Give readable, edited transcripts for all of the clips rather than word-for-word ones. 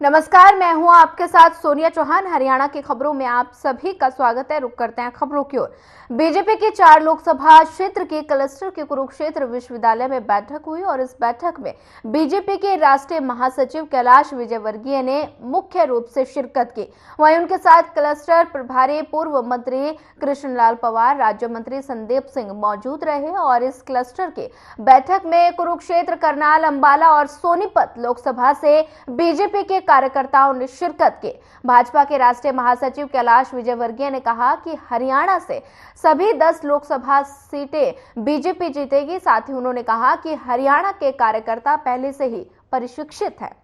नमस्कार, मैं हूं आपके साथ सोनिया चौहान। हरियाणा की खबरों में आप सभी का स्वागत है। रुक करते हैं खबरों की ओर। बीजेपी के 4 लोकसभा क्षेत्र के क्लस्टर के कुरुक्षेत्र विश्वविद्यालय में बैठक हुई और इस बैठक में बीजेपी के राष्ट्रीय महासचिव कैलाश विजयवर्गीय ने मुख्य रूप से शिरकत की। वहीं उनके साथ क्लस्टर प्रभारी पूर्व मंत्री कृष्णलाल पंवार, राज्य मंत्री संदीप सिंह मौजूद रहे और इस क्लस्टर के बैठक में कुरुक्षेत्र, करनाल, अंबाला और सोनीपत लोकसभा से बीजेपी के कार्यकर्ताओं ने शिरकत की। भाजपा के राष्ट्रीय महासचिव कैलाश विजयवर्गीय ने कहा कि हरियाणा से सभी 10 लोकसभा सीटें बीजेपी जीतेगी। साथ ही उन्होंने कहा कि हरियाणा के कार्यकर्ता पहले से ही प्रशिक्षित हैं।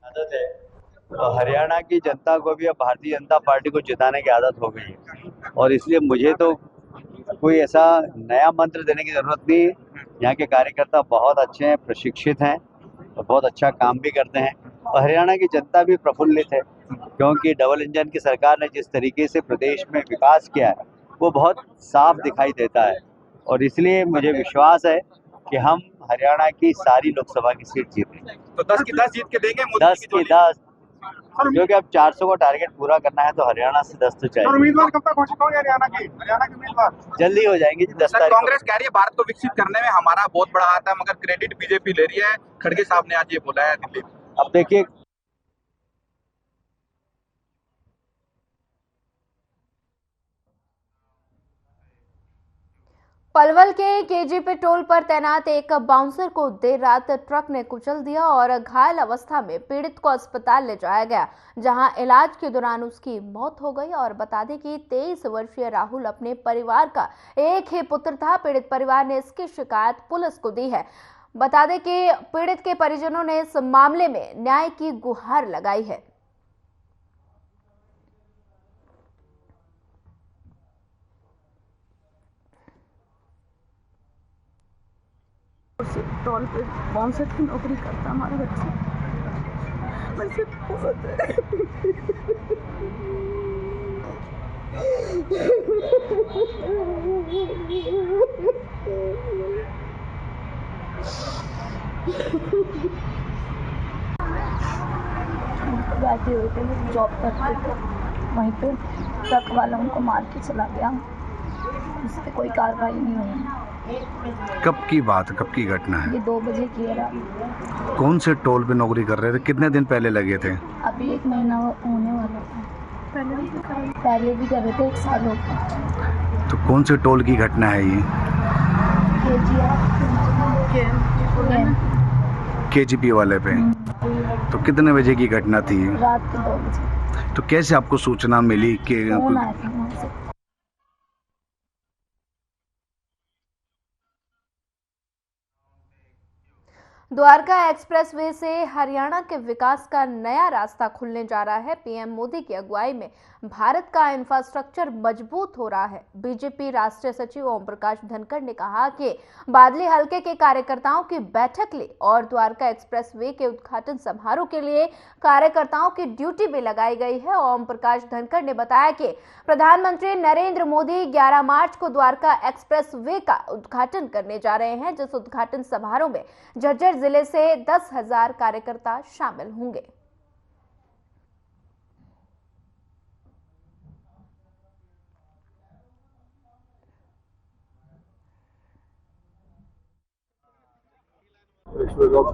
आदत है तो हरियाणा की जनता को भी अब भारतीय जनता पार्टी को जिताने की आदत हो गई है और इसलिए मुझे तो कोई ऐसा नया मंत्र देने की जरूरत नहीं है। यहाँ के कार्यकर्ता बहुत अच्छे हैं, प्रशिक्षित हैं और बहुत अच्छा काम भी करते हैं और हरियाणा की जनता भी प्रफुल्लित है क्योंकि डबल इंजन की सरकार ने जिस तरीके से प्रदेश में विकास किया है वो बहुत साफ दिखाई देता है और इसलिए मुझे विश्वास है कि हम हरियाणा की सारी लोकसभा की सीट जीतेंगे। तो 10 की 10 जीत के देंगे मोदी 10 की 10, क्योंकि अब 400 का टारगेट पूरा करना है तो हरियाणा से 10 तो चाहिए। उम्मीदवार कब तक घोषित होंगे हरियाणा के उम्मीदवार? जल्दी हो जाएंगे जी, 10 तारीख। कांग्रेस कह रही है भारत को विकसित करने में हमारा बहुत बड़ा हाथ है, मगर क्रेडिट बीजेपी ले रही है। खड़गे साहब ने आज ये बोला है दिल्ली में। अब देखिए, पलवल के केजीपी टोल पर तैनात एक बाउंसर को देर रात ट्रक ने कुचल दिया और घायल अवस्था में पीड़ित को अस्पताल ले जाया गया, जहां इलाज के दौरान उसकी मौत हो गई। और बता दें कि 23 वर्षीय राहुल अपने परिवार का एक ही पुत्र था। पीड़ित परिवार ने इसकी शिकायत पुलिस को दी है। बता दें कि पीड़ित के परिजनों ने इस मामले में न्याय की गुहार लगाई है। टोल पे बाउंसर की नौकरी करता हमारा बच्चा। वैसे बहुत बैठे हुए थे, जॉब करते थे, वहीं पे ट्रक वाला उनको मार के चला गया। इस पर कोई कार्रवाई नहीं हुई। कब की बात है, कब की घटना है? ये 2 बजे की है रात। कौन से टोल पे नौकरी कर रहे थे? कितने दिन पहले लगे थे? अभी 1 महीना होने वाला था। पहले भी कर रहे थे, 1 साल हो गया। तो कौन से टोल की घटना है ये? केजीपी वाले पे। तो कितने बजे की घटना थी? रात के 2 बजे। तो कैसे आपको सूचना मिली कि फोन आया था वहाँ से। द्वारका एक्सप्रेसवे से हरियाणा के विकास का नया रास्ता खुलने जा रहा है। पीएम मोदी की अगुवाई में भारत का इंफ्रास्ट्रक्चर मजबूत हो रहा है। बीजेपी राष्ट्रीय सचिव ओम प्रकाश धनखड़ ने कहा कि बादली हलके के कार्यकर्ताओं की बैठक ली और द्वारका एक्सप्रेसवे के उद्घाटन समारोह के लिए कार्यकर्ताओं की ड्यूटी भी लगाई गई है। ओम प्रकाश धनखड़ ने बताया कि प्रधानमंत्री नरेंद्र मोदी 11 मार्च को द्वारका एक्सप्रेसवे का उद्घाटन करने जा रहे हैं, जिस उद्घाटन समारोह में झज्जर जिले से 10,000 कार्यकर्ता शामिल होंगे।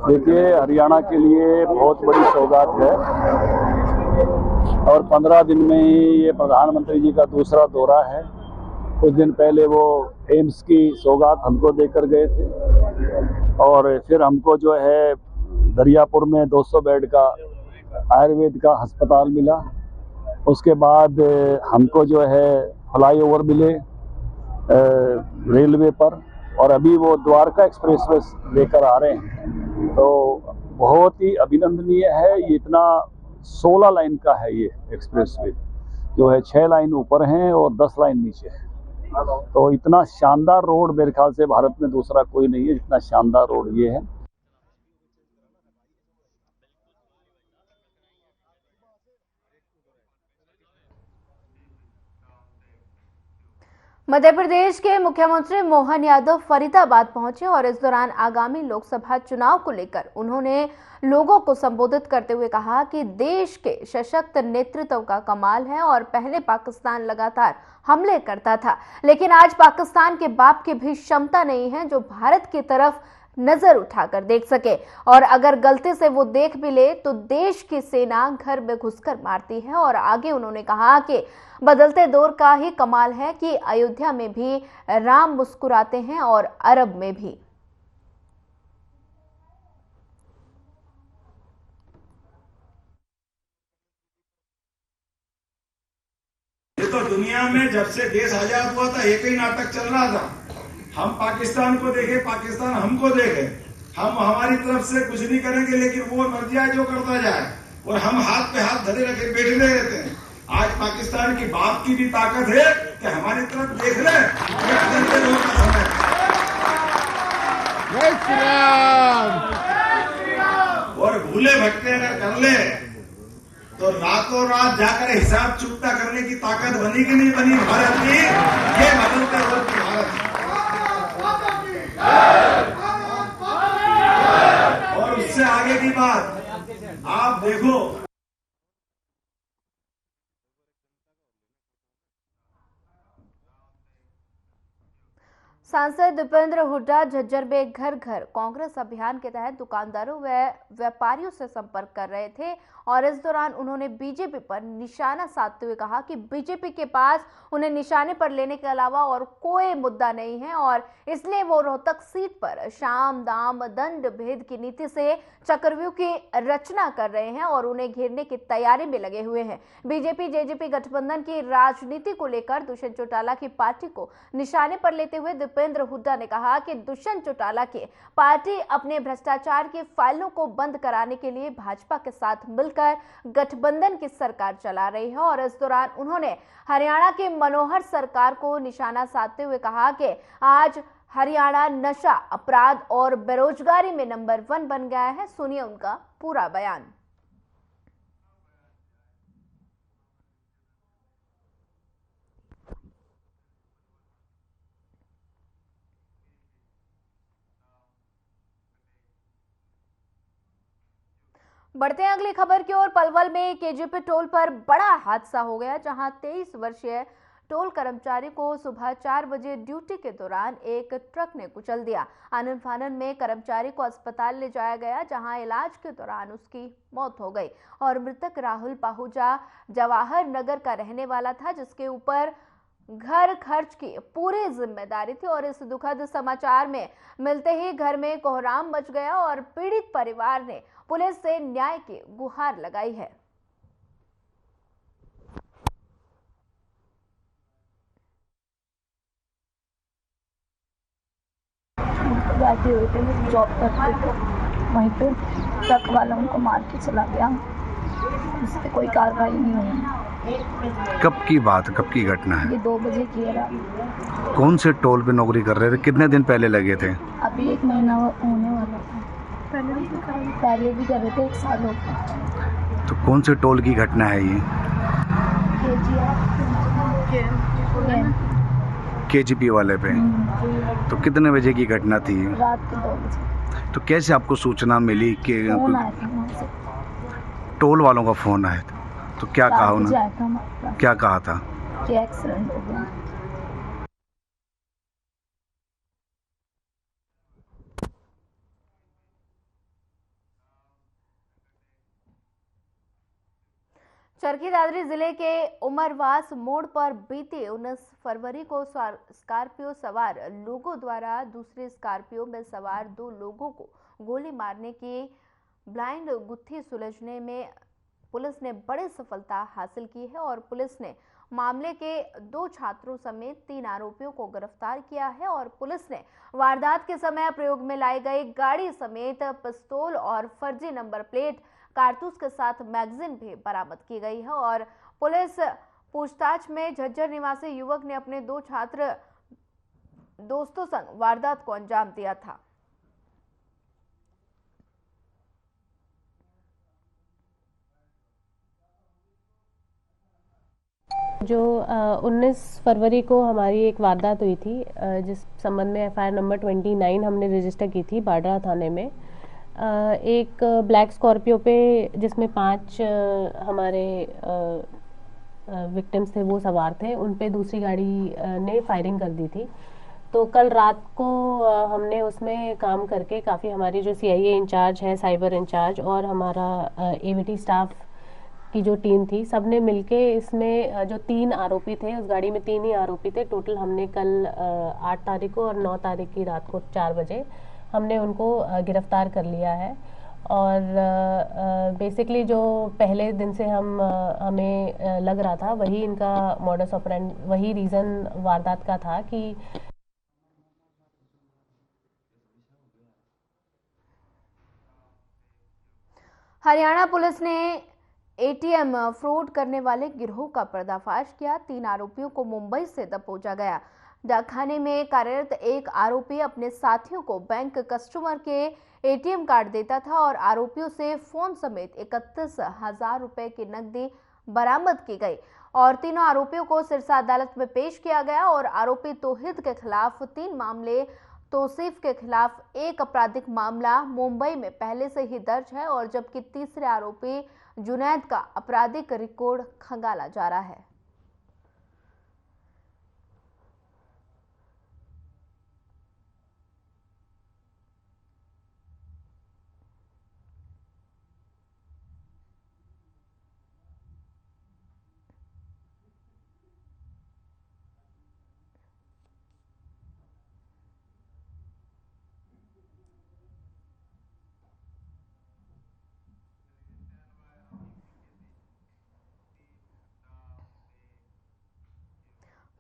देखिए, हरियाणा के लिए बहुत बड़ी सौगात है और 15 दिन में ही ये प्रधानमंत्री जी का दूसरा दौरा है। कुछ दिन पहले वो एम्स की सौगात हमको देकर गए थे और फिर हमको जो है दरियापुर में 200 बेड का आयुर्वेद का अस्पताल मिला। उसके बाद हमको जो है फ्लाईओवर मिले रेलवे पर और अभी वो द्वारका एक्सप्रेसवे लेकर आ रहे हैं। तो बहुत ही अभिनंदनीय है। ये इतना 16 लाइन का है ये एक्सप्रेसवे, जो है 6 लाइन ऊपर हैं और 10 लाइन नीचे है। तो इतना शानदार रोड मेरे ख्याल से भारत में दूसरा कोई नहीं है जितना शानदार रोड ये है। मध्य प्रदेश के मुख्यमंत्री मोहन यादव फरीदाबाद पहुंचे और इस दौरान आगामी लोकसभा चुनाव को लेकर उन्होंने लोगों को संबोधित करते हुए कहा कि देश के सशक्त नेतृत्व का कमाल है और पहले पाकिस्तान लगातार हमले करता था, लेकिन आज पाकिस्तान के बाप की भी क्षमता नहीं है जो भारत की तरफ नजर उठाकर देख सके, और अगर गलती से वो देख भी ले तो देश की सेना घर में घुसकर मारती है। और आगे उन्होंने कहा कि बदलते दौर का ही कमाल है कि अयोध्या में भी राम मुस्कुराते हैं और अरब में भी। ये तो दुनिया में जब से देश आजाद हुआ था एक ही नाटक चल रहा था, हम पाकिस्तान को देखे, पाकिस्तान हमको देखे, हम हमारी तरफ से कुछ नहीं करेंगे लेकिन वो मर्जी आए जो करता जाए, और हम हाथ पे हाथ धरे रखे बैठे रहते हैं। आज पाकिस्तान की बाप की भी ताकत है कि हमारी तरफ देख ले, और भूले भटके अगर कर ले तो रातों रात जाकर हिसाब चुकता करने की ताकत बनी कि नहीं बनी भारत की, ये बदलते दौर की भारत है। और उससे आगे की बात आप देखो, सांसद दीपेंद्र हुड्डा झज्जर में घर घर कांग्रेस अभियान के तहत दुकानदारों व व्यापारियों से संपर्क कर रहे थे और इस दौरान उन्होंने बीजेपी पर निशाना साधते हुए कहा कि बीजेपी के पास उन्हें निशाने पर लेने के अलावा और कोई मुद्दा नहीं है और इसलिए वो रोहतक सीट पर शाम दाम दंड भेद की नीति से चक्रव्यूह की रचना कर रहे हैं और उन्हें घेरने की तैयारी में लगे हुए हैं। बीजेपी जेजेपी गठबंधन की राजनीति को लेकर दुष्यंत चौटाला की पार्टी को निशाने पर लेते हुए दीपेंद्र हुड्डा ने कहा कि दुष्यंत चौटाला की पार्टी अपने भ्रष्टाचार की फाइलों को बंद कराने के लिए भाजपा के साथ मिलकर गठबंधन की सरकार चला रही है और इस दौरान उन्होंने हरियाणा की मनोहर सरकार को निशाना साधते हुए कहा कि आज हरियाणा नशा, अपराध और बेरोजगारी में नंबर 1 बन गया है। सुनिए उनका पूरा बयान। बढ़ते हैं अगली खबर की ओर। पलवल में केजीपी टोल पर बड़ा हादसा हो गया, जहां 23 वर्षीय टोल कर्मचारी को सुबह 4 बजे ड्यूटी के दौरान एक ट्रक ने कुचल दिया। आनन फानन में कर्मचारी को अस्पताल ले जाया गया, जहां इलाज के दौरान उसकी मौत हो गई और मृतक राहुल पाहुजा जवाहर नगर का रहने वाला था, जिसके ऊपर घर खर्च की पूरी जिम्मेदारी थी। और इस दुखद समाचार में मिलते ही घर में कोहराम मच गया और पीड़ित परिवार ने पुलिस से न्याय की गुहार लगाई है। बैठे हुए थे, वो जॉब करते थे, वहीं पे ट्रक वाला उनको मार के चला गया, उस पर कोई कार्रवाई नहीं हुई। कब की बात, कब की घटना है? ये 2 बजे की है रात। कौन से टोल पे नौकरी कर रहे थे? कितने दिन पहले लगे थे? अभी 1 महीना होने वाला था। पहले भी कर रहे थे, 1 साल हो गया। तो कौन से टोल की घटना है ये? केजीपी वाले पे। तो कितने बजे की घटना थी? रात के 2 बजे। तो कैसे आपको सूचना मिली कि फोन आया था वहाँ से, टोल वालों का फोन आया था? तो क्या कहा 4 बजे उन्होंने? आया था हमारे पास क्या कहा था? कि एक्सीडेंट हो गया। चरखी दादरी जिले के उमरवास मोड़ पर बीते 19 फरवरी को स्कॉर्पियो सवार लोगों द्वारा दूसरे स्कॉर्पियो में सवार 2 लोगों को गोली मारने की ब्लाइंड गुत्थी सुलझने में पुलिस ने बड़ी सफलता हासिल की है और पुलिस ने मामले के 2 छात्रों समेत 3 आरोपियों को गिरफ्तार किया है और पुलिस ने वारदात के समय प्रयोग में लाई गई गाड़ी समेत पिस्तौल और फर्जी नंबर प्लेट, कारतूस के साथ मैगजीन भी बरामद की गई है। और पुलिस पूछताछ में झज्जर निवासी युवक ने अपने 2 छात्र दोस्तों संग वारदात को अंजाम दिया था। जो 19 फरवरी को हमारी एक वारदात हुई थी, जिस संबंध में एफआईआर नंबर 29 हमने रजिस्टर की थी बाडरा थाने में। एक ब्लैक स्कॉर्पियो पे जिसमें 5 हमारे विक्टिम्स थे वो सवार थे, उन पे दूसरी गाड़ी ने फायरिंग कर दी थी। तो कल रात को हमने उसमें काम करके काफ़ी हमारी जो सीआईए इंचार्ज है, साइबर इंचार्ज और हमारा एवीटी स्टाफ की जो टीम थी, सब ने मिलके इसमें जो 3 आरोपी थे, उस गाड़ी में 3 ही आरोपी थे टोटल। हमने कल 8 तारीख को और 9 तारीख की रात को 4 बजे हमने उनको गिरफ्तार कर लिया है। और बेसिकली जो पहले दिन से हमें लग रहा था वही इनका मॉडस ऑपरेंड, वही रीज़न वारदात का था कि हरियाणा पुलिस ने एटीएम फ्रॉड करने वाले गिरोह का पर्दाफाश किया। 3 आरोपियों को मुंबई से दबोचा गया। डाकखाने में कार्यरत एक आरोपी अपने साथियों को बैंक कस्टमर के एटीएम कार्ड देता था और आरोपियों से फोन समेत 31,000 रुपए की नकदी बरामद की गई और तीनों आरोपियों को सिरसा अदालत में पेश किया गया। और आरोपी तौहीद के खिलाफ 3 मामले, तौसीफ के खिलाफ 1 आपराधिक मामला मुंबई में पहले से ही दर्ज है और जबकि तीसरे आरोपी जुनैद का आपराधिक रिकॉर्ड खंगाला जा रहा है।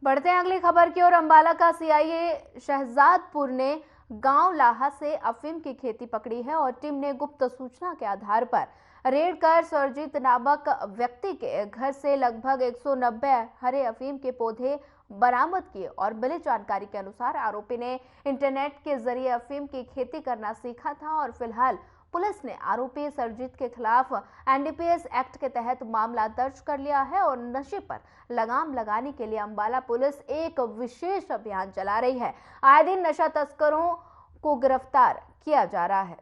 बढ़ते हैं अगली खबर की ओर। अंबाला का सीआईए शहजादपुर ने गांव लाहा से अफीम की खेती पकड़ी है और टीम ने गुप्त सूचना के आधार पर रेड कर सरजीत नामक व्यक्ति के घर से लगभग 190 हरे अफीम के पौधे बरामद किए और मिली जानकारी के अनुसार आरोपी ने इंटरनेट के जरिए अफीम की खेती करना सीखा था और फिलहाल पुलिस ने आरोपी सरजीत के खिलाफ एनडीपीएस एक्ट के तहत मामला दर्ज कर लिया है और नशे पर लगाम लगाने के लिए अंबाला पुलिस एक विशेष अभियान चला रही है। आए दिन नशा तस्करों को गिरफ्तार किया जा रहा है।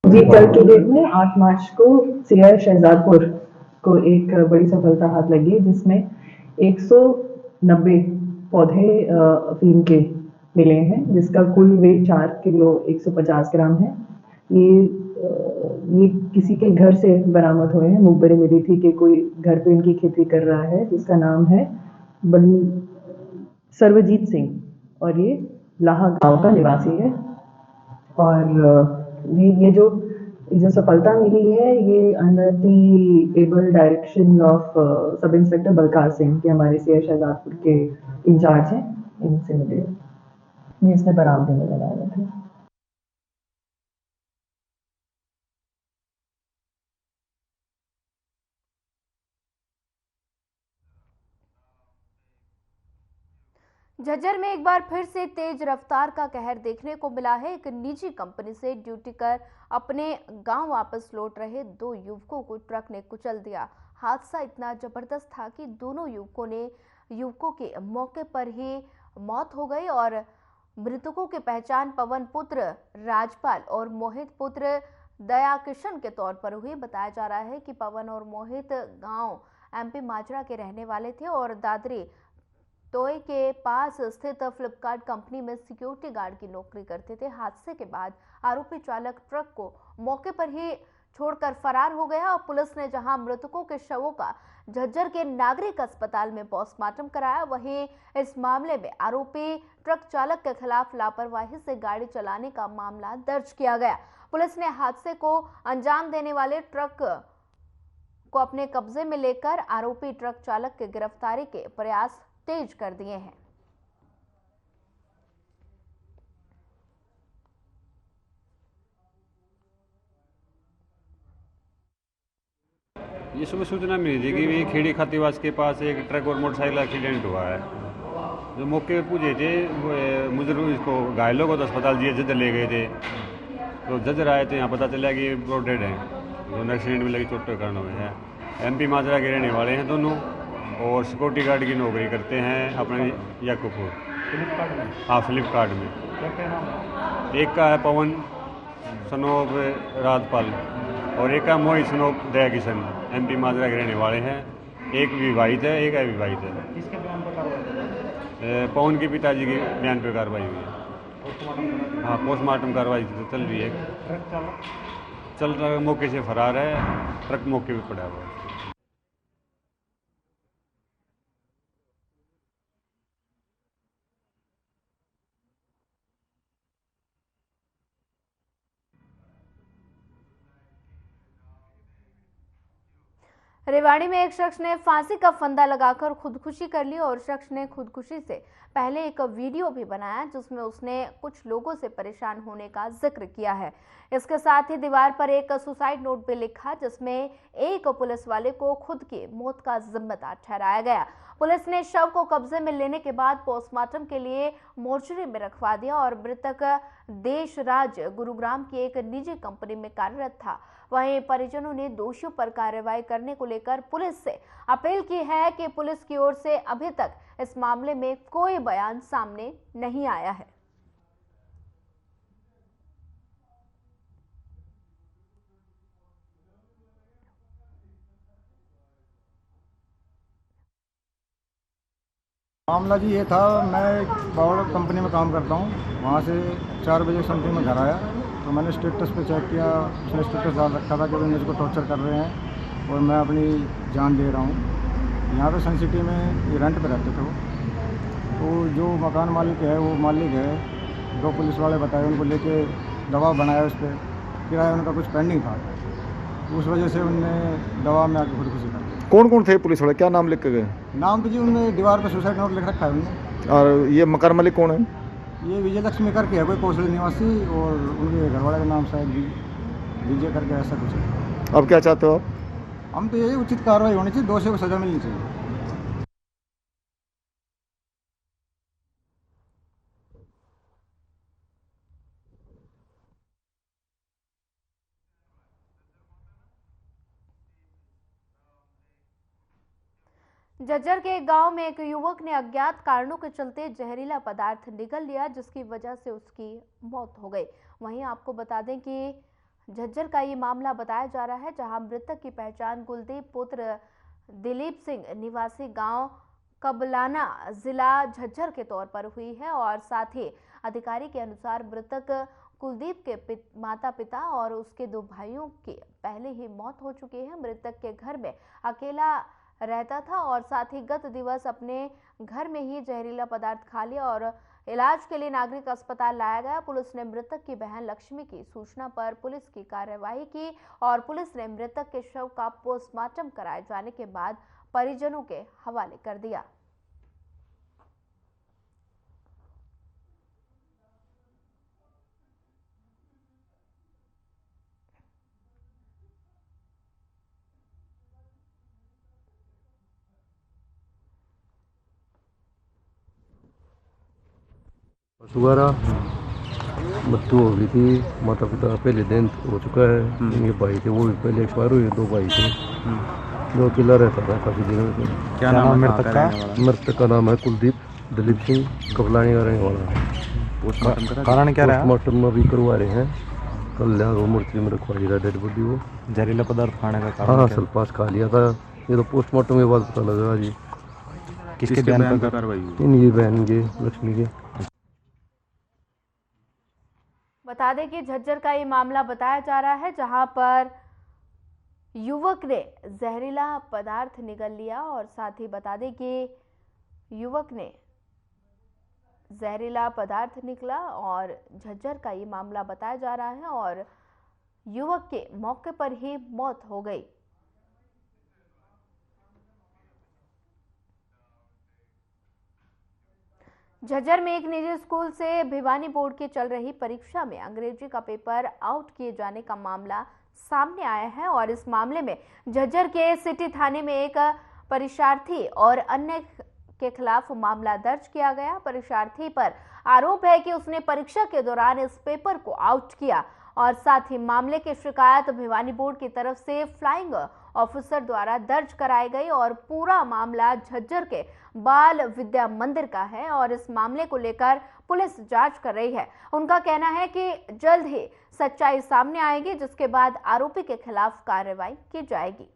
जी, कल की डेट में 8 मार्च को सीआईए शहजादपुर को एक बड़ी सफलता हाथ लगी जिसमें 190 पौधे अफीम के मिले हैं जिसका कुल वेट 4 किलो 150 ग्राम है। ये किसी के घर से बरामद हुए हैं। मुखबरी मिली थी कि कोई घर पे इनकी खेती कर रहा है जिसका नाम है सर्वजीत सिंह और ये लाहा गांव का निवासी है। और ये जो सफलता मिली है ये under the able direction of sub inspector Balkar Singh के, हमारे सीआईए शहजादपुर के इंचार्ज हैं, इनसे मिले। ये इसने बरामदे में लगाए थे। झज्जर में एक बार फिर से तेज रफ्तार का कहर देखने को मिला है। एक निजी कंपनी से ड्यूटी कर अपने गांव वापस लौट रहे 2 युवकों को ट्रक ने कुचल दिया। हादसा इतना जबरदस्त था कि दोनों युवकों की मौके पर ही मौत हो गई और मृतकों की पहचान पवन पुत्र राजपाल और मोहित पुत्र दया किशन के तौर पर हुई। बताया जा रहा है कि पवन और मोहित गांव एमपी माजरा के रहने वाले थे और दादरी टोय के पास स्थित फ्लिपकार्ट कंपनी में सिक्योरिटी गार्ड की नौकरी करते थे। हादसे के बाद आरोपी चालक ट्रक को मौके पर ही छोड़कर फरार हो गया और पुलिस ने जहां मृतकों के शवों का झज्जर के नागरिक अस्पताल में पोस्टमार्टम कराया, वहीं इस मामले में आरोपी ट्रक चालक के खिलाफ लापरवाही से गाड़ी चलाने का मामला दर्ज किया गया। पुलिस ने हादसे को अंजाम देने वाले ट्रक को अपने कब्जे में लेकर आरोपी ट्रक चालक की गिरफ्तारी के प्रयास तेज कर दिए हैं। ये सुबह सूचना मिली थी कि खेड़ी खातीवास के पास एक ट्रक और मोटरसाइकिल एक्सीडेंट हुआ है जो मौके पे पूछे थे वो मुजर इसको घायलों को तो अस्पताल दिए जजर ले गए थे। तो जजर आए थे, यहाँ पता चला कि वो डेड हैं, दोनों एक्सीडेंट में लगी चोट के कारण हुए हैं। MP माजरा के रहने वाले हैं दोनों और सिक्योरिटी गार्ड की नौकरी करते हैं अपने याकूबपुर। हाँ, फ्लिपकार्ट में। एक का है पवन सनोप राजपाल और एक का मोहित सनोप दया किशन, MP माजरा के रहने वाले हैं। एक विवाहित है, एक अविवाहित है। पवन के पिताजी के बयान पर कार्रवाई हुई है। हाँ, पोस्टमार्टम कार्रवाई चल रही है। चल रहा मौके से फरार है, ट्रक मौके पे पड़ा हुआ है। रेवाड़ी में एक शख्स ने फांसी का फंदा लगाकर खुदकुशी कर ली और शख्स ने खुदकुशी से पहले एक वीडियो भी बनाया जिसमें उसने कुछ लोगों से परेशान होने का जिक्र किया है। इसके साथ ही दीवार पर एक सुसाइड नोट भी लिखा जिसमें एक पुलिस वाले को खुद की मौत का जिम्मेदार ठहराया गया। पुलिस ने शव को कब्जे में लेने के बाद पोस्टमार्टम के लिए मोर्चरी में रखवा दिया और मृतक देशराज गुरुग्राम की एक निजी कंपनी में कार्यरत था। वहीं परिजनों ने दोषियों पर कार्रवाई करने को लेकर पुलिस से अपील की है कि पुलिस की ओर से अभी तक इस मामले में कोई बयान सामने नहीं आया है। मामला जी ये था, मैं एक पावर कंपनी में काम करता हूँ। वहाँ से 4 बजे समथिंग में घर आया तो मैंने स्टेटस पे चेक किया, उसने स्टेटस डाल रखा था कि भाई मुझे को टॉर्चर कर रहे हैं और मैं अपनी जान दे रहा हूँ। यहाँ पे सन सिटी में ये रेंट पे रहते थे तो जो मकान मालिक है वो मालिक है, 2 पुलिस वाले बताए, उनको लेके दबाव बनाया, उस पर किराया उनका कुछ पेंडिंग था, उस वजह से उनने दबाव में आके खुदकुशी कर दी। कौन कौन थे पुलिस वाले, क्या नाम लिख के गए? नाम तो जी उनने दीवार पर सुसाइड नोट लिख रखा है उनने। और ये मकान मालिक कौन है? ये विजय लक्ष्मी करके है कोई कौशल निवासी, और उनके घरवाले का नाम शायद विजय करके ऐसा कुछ है। अब क्या चाहते हो आप? हम तो यही उचित कार्रवाई होनी चाहिए, दोषियों को सजा मिलनी चाहिए। झज्जर के एक गांव में एक युवक ने अज्ञात कारणों के चलते जहरीला पदार्थ निगल लिया जिसकी वजह से उसकी मौत हो गई। वहीं आपको बता दें कि झज्जर का ये मामला बताया जा रहा है जहां मृतक की पहचान कुलदीप पुत्र दिलीप सिंह निवासी गांव कबलाना जिला झज्जर के तौर पर हुई है और साथ ही अधिकारी के अनुसार मृतक कुलदीप के माता पिता और उसके 2 भाइयों की पहले ही मौत हो चुकी है। मृतक के घर में अकेला रहता था और साथ ही गत दिवस अपने घर में ही जहरीला पदार्थ खा लिया और इलाज के लिए नागरिक अस्पताल लाया गया। पुलिस ने मृतक की बहन लक्ष्मी की सूचना पर पुलिस की कार्यवाही की और पुलिस ने मृतक के शव का पोस्टमार्टम कराए जाने के बाद परिजनों के हवाले कर दिया। दोबारा मृत्यु हो गई थी, माता पिता पहले दिन हो चुका है। इनके भाई थे वो भी पहले एक्सपायर हुए, 2 भाई थे जो अकेला रहता था काफी दिनों से। क्या नाम है मृतक का? मृतक का नाम है कुलदीप दिलीप सिंह, कबलानी का रहने वाला है। कारण क्या रहा? पोस्टमार्टम में भी करवा रहे हैं, कल वो मूर्ति में रखवाई रहा डेड बॉडी। वो जहरीला पदार्थ खाने का कारण? हाँ, सल्फास खा लिया था। ये तो पोस्टमार्टम के बाद पता लगा जी। किसके बयान पर कार्रवाई हुई? इनकी बहन के, लक्ष्मी के। बता दें कि झज्जर का ये मामला बताया जा रहा है जहां पर युवक ने जहरीला पदार्थ निगल लिया और साथ ही बता दें कि युवक ने जहरीला पदार्थ निकला और झज्जर का ये मामला बताया जा रहा है और युवक के मौके पर ही मौत हो गई। झज्जर में एक निजी स्कूल से भिवानी बोर्ड की चल रही परीक्षा में अंग्रेजी का पेपर आउट किए जाने का मामला सामने आया है और इस मामले में झज्जर के सिटी थाने में एक परीक्षार्थी और अन्य के खिलाफ मामला दर्ज किया गया। परीक्षार्थी पर आरोप है कि उसने परीक्षा के दौरान इस पेपर को आउट किया और साथ ही मामले की शिकायत भिवानी बोर्ड की तरफ से फ्लाइंग ऑफिसर द्वारा दर्ज कराई गई और पूरा मामला झज्जर के बाल विद्या मंदिर का है और इस मामले को लेकर पुलिस जांच कर रही है। उनका कहना है कि जल्द ही सच्चाई सामने आएगी, जिसके बाद आरोपी के खिलाफ कार्रवाई की जाएगी।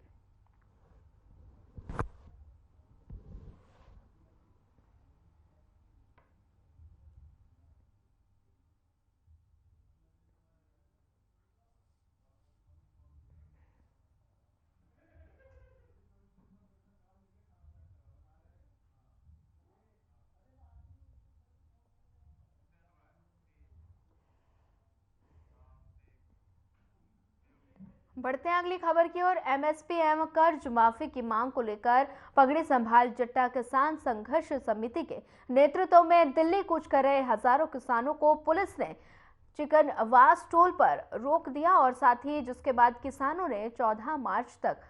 बढ़ते हैं अगली खबर की ओर। एमएसपी एवं कर्ज माफी की मांग को लेकर पगड़ी संभाल जट्टा किसान संघर्ष समिति के नेतृत्व में दिल्ली कूच कर रहे हजारों किसानों को पुलिस ने चिकनवास टोल पर रोक दिया और साथ ही जिसके बाद किसानों ने 14 मार्च तक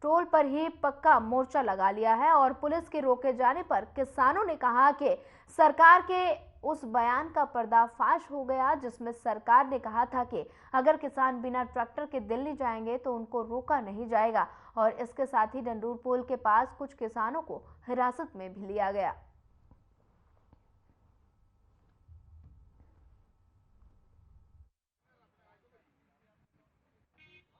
टोल पर ही पक्का मोर्चा लगा लिया है और पुलिस के रोके जाने पर किसानों ने कहा कि सरकार के उस बयान का पर्दाफाश हो गया जिसमें सरकार ने कहा था कि अगर किसान बिना ट्रैक्टर के दिल्ली जाएंगे तो उनको रोका नहीं जाएगा और इसके साथ ही डंडूर पुल के पास कुछ किसानों को हिरासत में भी लिया गया।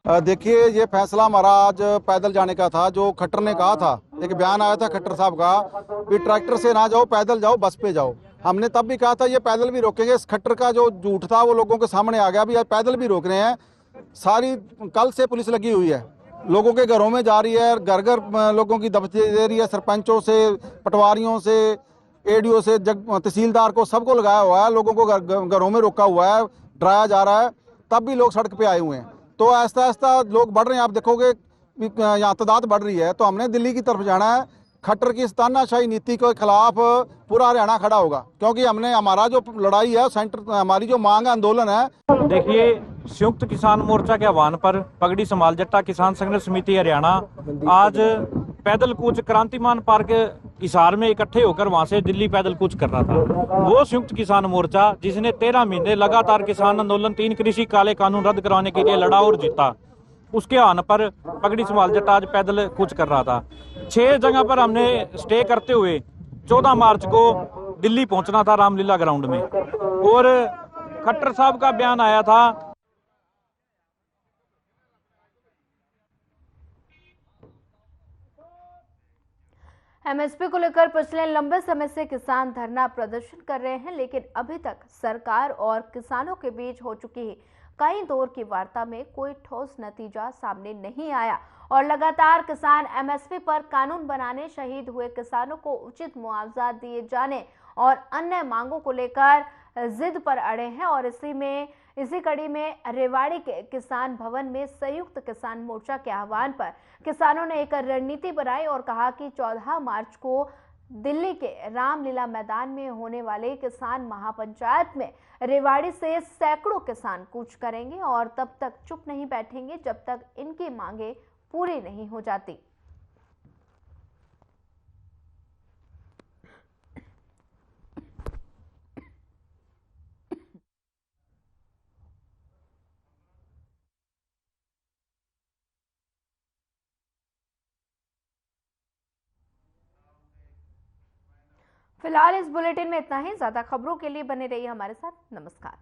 देखिए, ये फैसला हमारा आज पैदल जाने का था। जो खट्टर ने कहा था, एक बयान आया था खट्टर साहब का कि ट्रैक्टर से ना जाओ, पैदल जाओ, बस पे जाओ। हमने तब भी कहा था ये पैदल भी रोकेंगे। इस खट्टर का जो झूठ था वो लोगों के सामने आ गया। अभी आज पैदल भी रोक रहे हैं। सारी कल से पुलिस लगी हुई है, लोगों के घरों में जा रही है, घर घर लोगों की दबचे दे रही है। सरपंचों से, पटवारियों से, एडीओ से, तहसीलदार को, सबको लगाया हुआ है। लोगों को घरों में रोका हुआ है, डराया जा रहा है। तब भी लोग सड़क पे आए हुए हैं। तो ऐसा ऐसा लोग बढ़ रहे हैं। आप देखोगे यहाँ तादाद बढ़ रही है। तो हमने दिल्ली की तरफ जाना है। खट्टर की इस तानाशाही नीति के खिलाफ पूरा हरियाणा खड़ा होगा, क्योंकि हमने हमारा जो लड़ाई है सेंटर, हमारी जो मांग आंदोलन है। देखिए, संयुक्त किसान मोर्चा के आह्वान पर पगड़ी संभाल जट्टा किसान संघर्ष समिति हरियाणा आज पैदल कूच क्रांतिमान पार्क हिसार में इकट्ठे होकर वहां से दिल्ली पैदल कूच कर रहा था। वो संयुक्त किसान मोर्चा जिसने 13 महीने लगातार किसान आंदोलन 3 कृषि काले कानून रद्द करवाने के लिए लड़ा और जीता, उसके आह्वान पर पगड़ी संभाल जट्टा आज पैदल कूच कर रहा था। 6 जगह पर हमने स्टे करते हुए 14 मार्च को दिल्ली पहुंचना था रामलीला ग्राउंड में। और खट्टर साहब का बयान आया था एमएसपी को लेकर पिछले लंबे समय से किसान धरना प्रदर्शन कर रहे हैं, लेकिन अभी तक सरकार और किसानों के बीच हो चुकी कई दौर की वार्ता में कोई ठोस नतीजा सामने नहीं आया और लगातार किसान एमएसपी पर कानून बनाने, शहीद हुए किसानों को उचित मुआवजा दिए जाने और अन्य मांगों को लेकर जिद पर अड़े हैं। और इसी कड़ी में रेवाड़ी के किसान भवन में संयुक्त किसान मोर्चा के आह्वान पर किसानों ने एक रणनीति बनाई और कहा कि 14 मार्च को दिल्ली के रामलीला मैदान में होने वाले किसान महापंचायत में रेवाड़ी से सैकड़ों किसान कूच करेंगे और तब तक चुप नहीं बैठेंगे जब तक इनकी मांगे पूरी नहीं हो जाती। फिलहाल इस बुलेटिन में इतना ही। ज्यादा खबरों के लिए बने रहिए हमारे साथ। नमस्कार।